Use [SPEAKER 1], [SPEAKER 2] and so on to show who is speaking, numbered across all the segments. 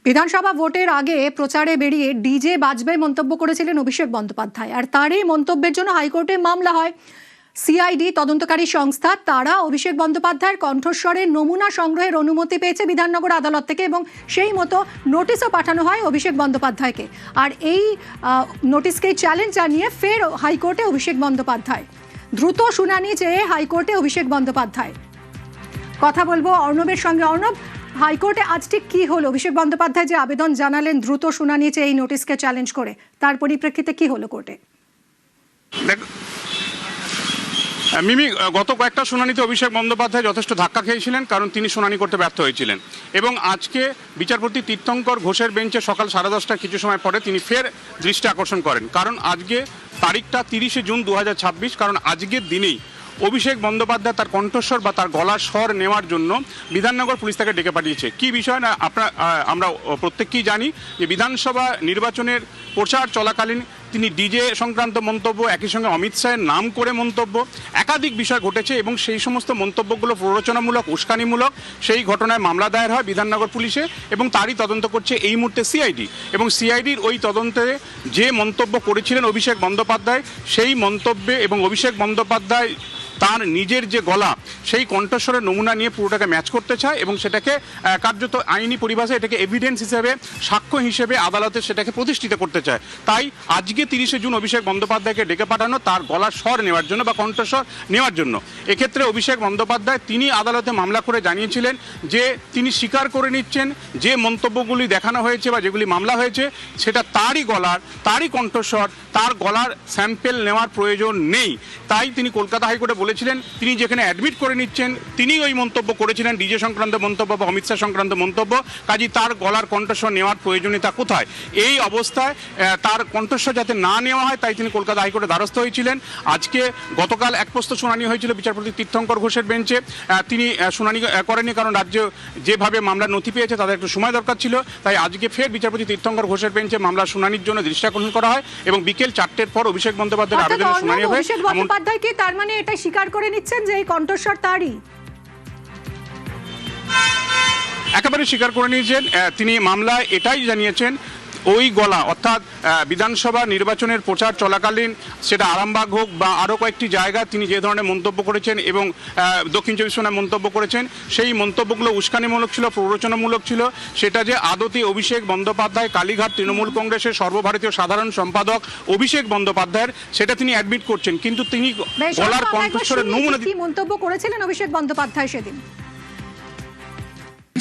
[SPEAKER 1] বিধানসভা ভোটের আগে প্রচারে বেরিয়ে ডিজে বাজবে মন্তব্য করেছিলেন অভিষেক বন্দ্যোপাধ্যায়। আর তারই মন্তব্যের জন্য হাইকোর্টে মামলা হয়। সিআইডি তদন্তকারী সংস্থা তারা অভিষেক বন্দ্যোপাধ্যায়ের কণ্ঠস্বরের নমুনা সংগ্রহের অনুমতি পেয়েছে বিধাননগর আদালত থেকে এবং সেই মতো নোটিশও পাঠানো হয় অভিষেক বন্দ্যোপাধ্যায়কে। আর এই নোটিশকে চ্যালেঞ্জ জানিয়ে ফের হাইকোর্টে অভিষেক বন্দ্যোপাধ্যায়, দ্রুত শুনানি চেয়ে হাইকোর্টে অভিষেক বন্দ্যোপাধ্যায়। কথা বলবো অর্ণবের সঙ্গে। অর্ণব, হাইকোর্টে আজ ঠিক কি হলো? অভিষেক বন্দ্যোপাধ্যায় যে আবেদন জানালেন দ্রুত শুনানি চেয়ে এই নোটিশকে চ্যালেঞ্জ করে, তার পরিপ্রেক্ষিতে কি হলো কোর্টে?
[SPEAKER 2] মিমি, গত কয়েকটা শুনানিতে অভিষেক বন্দ্যোপাধ্যায় যথেষ্ট ধাক্কা খেয়েছিলেন, কারণ তিনি শুনানি করতে ব্যর্থ হয়েছিলেন। এবং আজকে বিচারপতি তীর্থঙ্কর ঘোষের বেঞ্চে সকাল 10:30 কিছু সময় পরে তিনি ফের দৃষ্টি আকর্ষণ করেন। কারণ আজকে তারিখটা 30শে জুন 2026, কারণ আজকের দিনেই অভিষেক বন্দ্যোপাধ্যায় তার কণ্ঠস্বর বা তার গলার স্বর নেওয়ার জন্য বিধাননগর পুলিশ তাকে ডেকে পাঠিয়েছে। কি বিষয় না, আমরা প্রত্যেককেই জানি যে বিধানসভা নির্বাচনের প্রচার চলাকালীন তিনি ডিজে সংক্রান্ত মন্তব্য, একই সঙ্গে অমিত শাহের নাম করে মন্তব্য, একাধিক বিষয় ঘটেছে এবং সেই সমস্ত মন্তব্যগুলো প্ররোচনামূলক, উস্কানিমূলক। সেই ঘটনায় মামলা দায়ের হয় বিধাননগর পুলিশে এবং তারই তদন্ত করছে এই মুহূর্তে সিআইডি। এবং সিআইডির ওই তদন্তে যে মন্তব্য করেছিলেন অভিষেক বন্দ্যোপাধ্যায়, সেই মন্তব্যে এবং অভিষেক বন্দ্যোপাধ্যায় তার নিজের যে গলা, সেই কণ্ঠস্বরের নমুনা নিয়ে পুরোটাকে ম্যাচ করতে চায় এবং সেটাকে কার্যত আইনি পরিভাষায় এটাকে এভিডেন্স হিসেবে, সাক্ষ্য হিসেবে আদালতে সেটাকে প্রতিষ্ঠিত করতে চায়। তাই আজকে 30শে জুন অভিষেক বন্দ্যোপাধ্যায়কে ডেকে পাঠানো তার গলার স্বর নেওয়ার জন্য বা কণ্ঠস্বর নেওয়ার জন্য। এক্ষেত্রে অভিষেক বন্দ্যোপাধ্যায় তিনি আদালতে মামলা করে জানিয়েছিলেন যে তিনি স্বীকার করে নিচ্ছেন যে মন্তব্যগুলি দেখানো হয়েছে বা যেগুলি মামলা হয়েছে সেটা তারই গলার, তারই কণ্ঠস্বর, তার গলার স্যাম্পেল নেওয়ার প্রয়োজন নেই। তাই তিনি কলকাতা হাইকোর্টে বলেছিলেন তিনি যেখানে অ্যাডমিট করে নিচ্ছেন তিনি ওই মন্তব্য করেছিলেন, ডিজে সংক্রান্ত মন্তব্য বা অমিত শাহ সংক্রান্ত মন্তব্য, কাজেই তার গলার কণ্ঠস্বর নেওয়ার প্রয়োজনীয়তা কোথায়? এই অবস্থায় তার কণ্ঠস্বর যাতে না নেওয়া হয় তাই তিনি কলকাতা হাইকোর্টে দ্বারস্থ হয়েছিলেন। আজকে গতকাল এক প্রস্ত শুনানি হয়েছিল বিচারপতি তীর্থঙ্কর ঘোষের বেঞ্চে। তিনি শুনানি করেননি কারণ রাজ্য যেভাবে মামলার নথি পেয়েছে তাদের একটু সময় দরকার ছিল। তাই আজকে ফের বিচারপতি তীর্থঙ্কর ঘোষের বেঞ্চে মামলার শুনানির জন্য দৃষ্টি আকর্ষণ করা হয় এবং বিকেল 4টের পর অভিষেক বন্দ্যোপাধ্যায়ের আবেদনের শুনানি হবে।
[SPEAKER 1] অভিষেক বন্দ্যোপাধ্যায় কি তার মানে এটা স্বীকার করে নিচ্ছেন যে এই কণ্ঠস্বর তারই?
[SPEAKER 2] একেবারে স্বীকার করে নিয়েছেন। তিনি মামলায় এটাই জানিয়েছেন ওই গলা, অর্থাৎ বিধানসভা নির্বাচনের প্রচার চলাকালীন সেটা আরামবাগ হোক বা আরও কয়েকটি জায়গা তিনি যে ধরনের মন্তব্য করেছেন এবং দক্ষিণ চব্বিশ পরগনায় মন্তব্য করেছেন, সেই মন্তব্যগুলো উস্কানিমূলক ছিল, প্ররোচনামূলক ছিল। সেটা যে আদতে অভিষেক বন্দ্যোপাধ্যায় কালীঘাট তৃণমূল কংগ্রেসের সর্বভারতীয় সাধারণ সম্পাদক অভিষেক বন্দ্যোপাধ্যায়ের, সেটা তিনি অ্যাডমিট করছেন। কিন্তু তিনি গলার কণ্ঠস্বরের নমুনা
[SPEAKER 1] কি মন্তব্য করেছিলেন অভিষেক বন্দ্যোপাধ্যায় সেদিন?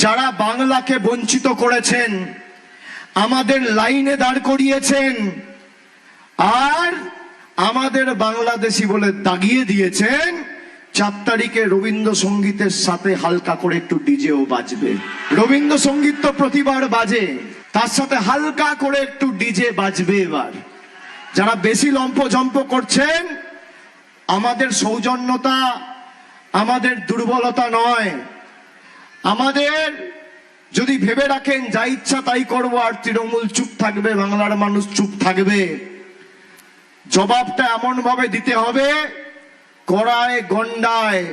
[SPEAKER 3] যারা বাংলাকে বঞ্চিত করেছেন, আমাদের লাইনে দাঁড় করিয়েছেন আর আমাদের বাংলাদেশি বলে দাগিয়ে দিয়েছেন, 4 তারিখে রবীন্দ্রসঙ্গীতের সাথে হালকা করে একটু ডিজেও বাজবে। রবীন্দ্রসঙ্গীত তো প্রতিবার বাজে, তার সাথে হালকা করে একটু ডিজে বাজবে। এবার যারা বেশি লম্পজম্প করছেন, আমাদের সৌজন্যতা, আমাদের দুর্বলতা নয়। আমাদের যদি ভেবে রাখেন যা ইচ্ছা তাই করব আর তৃণমূল চুপ থাকবে, বাংলার মানুষ চুপ থাকবে, জবাবটা এমন ভাবে দিতে হবে কড়ায় গন্ডায়।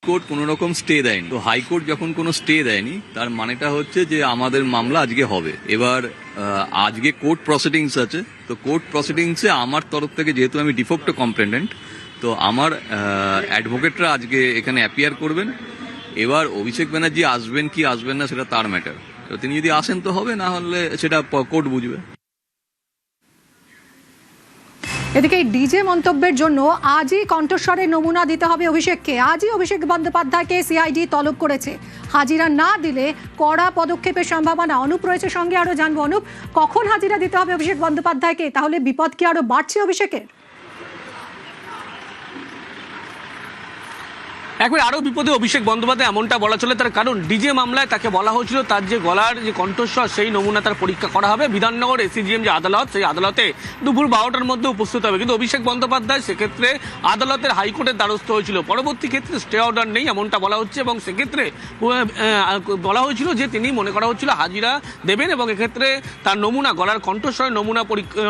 [SPEAKER 4] কোর্ট কোনো রকম স্টে দেয়নি, তো হাইকোর্ট যখন কোনো স্টে দেয়নি তার মানেটা হচ্ছে যে আমাদের মামলা আজকে হবে। এবার আজকে কোর্ট প্রসিডিংস আছে, তো কোর্ট প্রসিডিংসে আমার তরফ থেকে, যেহেতু আমি ডিফেক্ট কমপ্লেনেন্ট, তো আমার অ্যাডভোকেটরা আজকে এখানে অ্যাপিয়ার করবেন। এবার অভিষেক ব্যানার্জি আসবেন কি আসবেন না সেটা তার ম্যাটার। তিনি যদি আসেন তো হবে, না হলে সেটা কোর্ট বুঝবে।
[SPEAKER 1] এদিকে ডিজে মন্তব্যের জন্য আজই কণ্ঠস্বরের নমুনা দিতে হবে অভিষেককে। আজই অভিষেক বন্দ্যোপাধ্যায়কে সিআইডি তলব করেছে। হাজিরা না দিলে কড়া পদক্ষেপের সম্ভাবনা। অনুপ রয়েছে সঙ্গে, আরো জানবো। অনুপ, কখন হাজিরা দিতে হবে অভিষেক বন্দ্যোপাধ্যায়কে? তাহলে বিপদ কি আরো বাড়ছে অভিষেকের?
[SPEAKER 5] একবার আরও বিপদে অভিষেক বন্দ্যোপাধ্যায়, এমনটা বলা চলে। তার কারণ ডিজে মামলায় তাকে বলা হয়েছিল তার যে গলার যে কণ্ঠস্বর সেই নমুনা তার পরীক্ষা করা হবে। বিধাননগর এসিজিএম যে আদালত, সেই আদালতে দুপুর 12টার মধ্যে উপস্থিত হবে। কিন্তু অভিষেক বন্দ্যোপাধ্যায় সেক্ষেত্রে আদালতের হাইকোর্টের দ্বারস্থ হয়েছিল। পরবর্তী ক্ষেত্রে স্টে অর্ডার নেই এমনটা বলা হচ্ছে এবং সেক্ষেত্রে বলা হয়েছিল যে তিনি মনে করা হচ্ছিল হাজিরা দেবেন এবং এক্ষেত্রে তার নমুনা, গলার কণ্ঠস্বরের নমুনা পরীক্ষা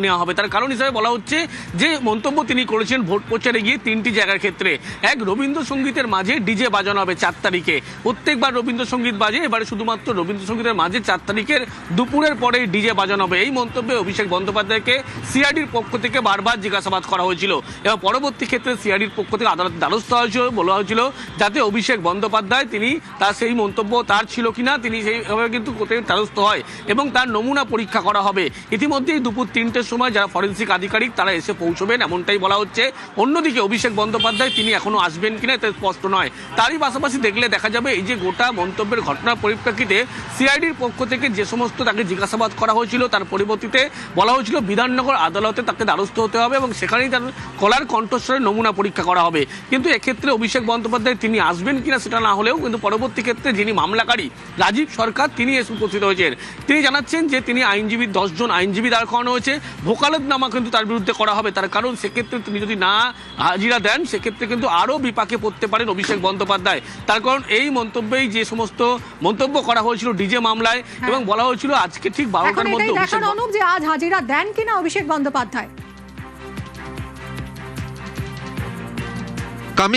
[SPEAKER 5] নেওয়া হবে। তার কারণ হিসাবে বলা হচ্ছে যে মন্তব্য তিনি করেছেন ভোট প্রচারে গিয়ে 3টি জায়গার ক্ষেত্রে। এক, রবীন্দ্র রবীন্দ্রসঙ্গীতের মাঝে ডিজে বাজানো হবে 4 তারিখে। প্রত্যেকবার রবীন্দ্রসঙ্গীত বাজে, এবারে শুধুমাত্র রবীন্দ্রসঙ্গীতের মাঝে 4 তারিখের দুপুরের পরে ডিজে বাজানো হবে। এই মন্তব্যে অভিষেক বন্দ্যোপাধ্যায়কে সিআইডির পক্ষ থেকে বারবার জিজ্ঞাসাবাদ করা হয়েছিল এবং পরবর্তী ক্ষেত্রে সিআইডির পক্ষ থেকে আদালত দ্বারস্থ হয়েছিল, বলা হয়েছিল যাতে অভিষেক বন্দ্যোপাধ্যায় তিনি তার সেই মন্তব্য তার ছিল কিনা তিনি সেইভাবে কিন্তু কোথায় দ্বারস্থ হয় এবং তার নমুনা পরীক্ষা করা হবে। ইতিমধ্যেই দুপুর 3টের সময় যারা ফরেন্সিক আধিকারিক তারা এসে পৌঁছবেন এমনটাই বলা হচ্ছে। অন্যদিকে অভিষেক বন্দ্যোপাধ্যায় তিনি এখনো আসবেন কিনা এটা স্পষ্ট নয়। তারই পাশাপাশি দেখলে দেখা যাবে এই যে গোটা মন্তব্যের ঘটনার পরিপ্রেক্ষিতে সিআইডির পক্ষ থেকে যে সমস্ত তাকে জিজ্ঞাসাবাদ করা হয়েছিল তার পরিবর্তিতে বলা হয়েছিল বিধাননগর আদালতে তাকে দ্বারস্থ হতে হবে এবং সেখানেই তার গলার কণ্ঠস্বরের নমুনা পরীক্ষা করা হবে। কিন্তু এক্ষেত্রে অভিষেক বন্দ্যোপাধ্যায় তিনি আসবেন কিনা সেটা না হলেও কিন্তু পরবর্তী ক্ষেত্রে যিনি মামলাকারী রাজীব সরকার তিনি এসে উপস্থিত হয়েছেন। তিনি জানাচ্ছেন যে তিনি আইনজীবী 10 জন আইনজীবী দাঁড় করানো হয়েছে, ভোকালতনামা কিন্তু তার বিরুদ্ধে করা হবে। তার কারণ সেক্ষেত্রে তিনি যদি না হাজিরা দেন সেক্ষেত্রে কিন্তু আরও বিপাকে পড়তে পারেন অভিষেক বন্দ্যোপাধ্যায়। তার কারণ এই মন্তব্যেই যে সমস্ত মন্তব্য করা হয়েছিল ডিজে মামলায় এবং বলা হয়েছিল আজকে ঠিক 12টার
[SPEAKER 1] এখন
[SPEAKER 5] মধ্যে
[SPEAKER 1] এটাই
[SPEAKER 5] অভিষেক
[SPEAKER 1] দেখার অনুপ যে আজ হাজিরা দেন কিনা অভিষেক বন্দ্যোপাধ্যায়।